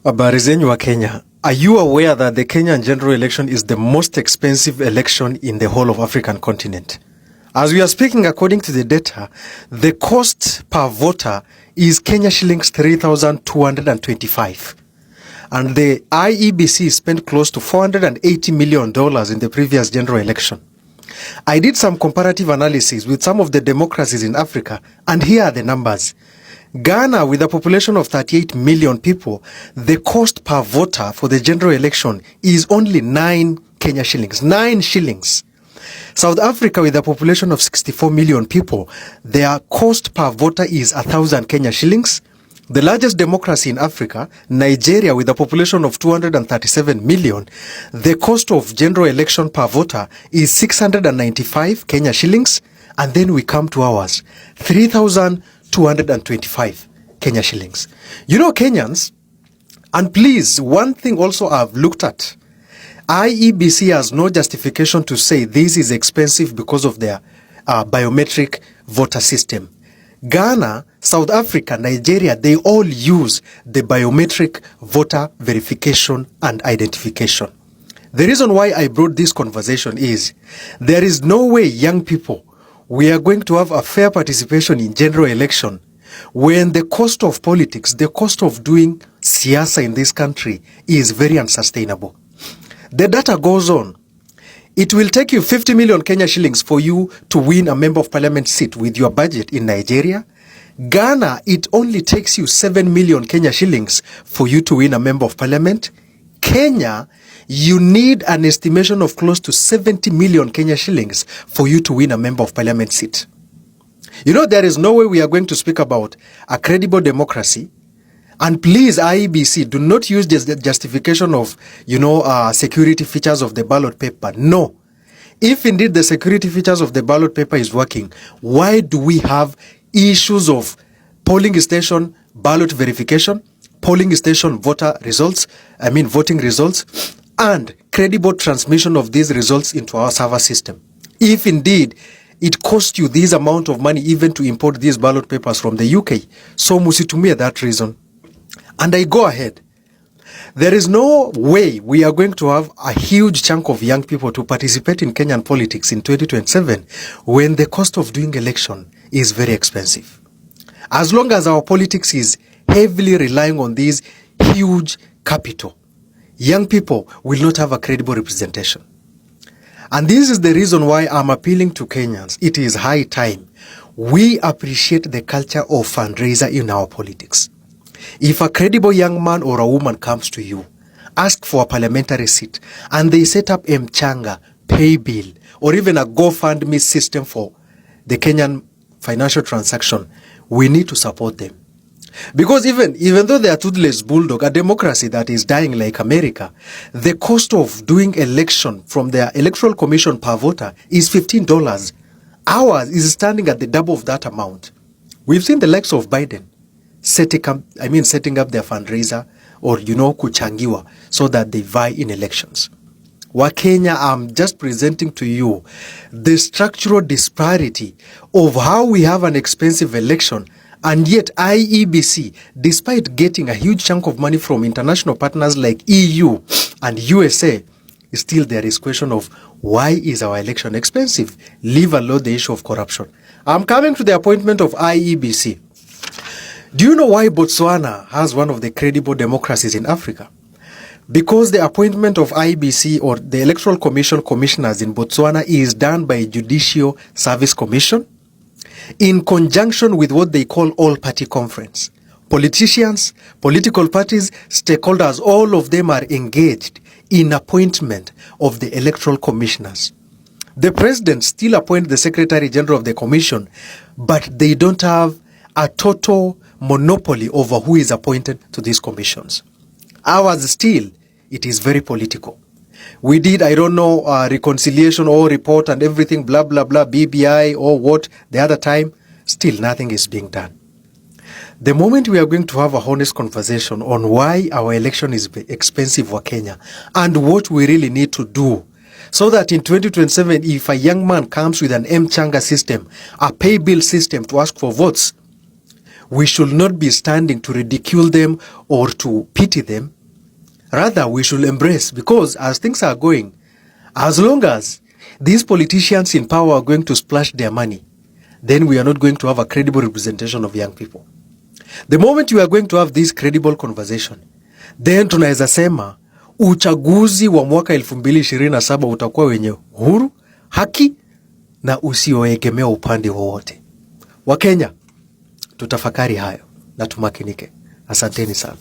Habari zenyu wa Kenya. Are you aware that the Kenyan general election is the most expensive election in the whole of African continent? As we are speaking, according to the data, the cost per voter is Kenya shillings 3,225. And the IEBC spent close to $480 million in the previous general election. I did some comparative analysis with some of the democracies in Africa, and here are the numbers. Ghana, with a population of 38 million people, the cost per voter for the general election is only 9 Kenya shillings. 9 shillings. South Africa, with a population of 64 million people, their cost per voter is 1,000 Kenya shillings. The largest democracy in Africa, Nigeria, with a population of 237 million, the cost of general election per voter is 695 Kenya shillings. And then we come to ours, 3,225 Kenya shillings. You know, Kenyans, and please, one thing also I've looked at, IEBC has no justification to say this is expensive because of their biometric voter system. Ghana, South Africa, Nigeria, they all use the biometric voter verification and identification. The reason why I brought this conversation is there is no way, young people, we are going to have a fair participation in general election when the cost of politics, the cost of doing siasa in this country is very unsustainable. The data goes on. It will take you 50 million Kenya shillings for you to win a member of parliament seat with your budget in Nigeria. Ghana, it only takes you 7 million Kenya shillings for you to win a member of parliament. Kenya, you need an estimation of close to 70 million Kenya shillings for you to win a member of parliament seat. You know, there is no way we are going to speak about a credible democracy. And please, IEBC, do not use the justification of, security features of the ballot paper. No. If indeed the security features of the ballot paper is working, why do we have issues of polling station ballot verification, polling station voting results, and credible transmission of these results into our server system? If indeed it costs you this amount of money even to import these ballot papers from the UK, so musitumia that reason. And I go ahead. There is no way we are going to have a huge chunk of young people to participate in Kenyan politics in 2027 when the cost of doing election is very expensive. As long as our politics is heavily relying on this huge capital, young people will not have a credible representation. And this is the reason why I'm appealing to Kenyans. It is high time we appreciate the culture of fundraiser in our politics. If a credible young man or a woman comes to you, ask for a parliamentary seat, and they set up Mchanga, pay bill, or even a GoFundMe system for the Kenyan financial transaction, we need to support them. Because even though they are toothless bulldog, a democracy that is dying like America, the cost of doing election from their electoral commission per voter is $15. Ours is standing at the double of that amount. We've seen the likes of Biden setting up their fundraiser or, kuchangiwa so that they vie in elections. Wakenya, I'm just presenting to you the structural disparity of how we have an expensive election, and yet IEBC, despite getting a huge chunk of money from international partners like EU and USA, still there is question of why is our election expensive, leave alone the issue of corruption. I'm coming to the appointment of IEBC. Do you know why Botswana has one of the credible democracies in Africa? Because the appointment of IEBC or the Electoral Commission commissioners in Botswana is done by Judicial Service Commission in conjunction with what they call all-party conference. Politicians, political parties, stakeholders, all of them are engaged in appointment of the electoral commissioners. The president still appoints the Secretary General of the Commission, but they don't have a total monopoly over who is appointed to these commissions. Ours still, it is very political. We did, reconciliation or report and everything, blah, blah, blah, BBI or what, the other time, still nothing is being done. The moment we are going to have a honest conversation on why our election is expensive for Kenya and what we really need to do so that in 2027, if a young man comes with an Mchanga system, a pay bill system to ask for votes, we should not be standing to ridicule them or to pity them. Rather, we should embrace, because as things are going, as long as these politicians in power are going to splash their money, then we are not going to have a credible representation of young people. The moment we are going to have this credible conversation, then tunaweza sema uchaguzi wa mwaka 2027 utakuwa wenye huru, haki na usioegemea upande wowote. Wakenya, tutafakari hayo na tumakinike. Asanteni sana.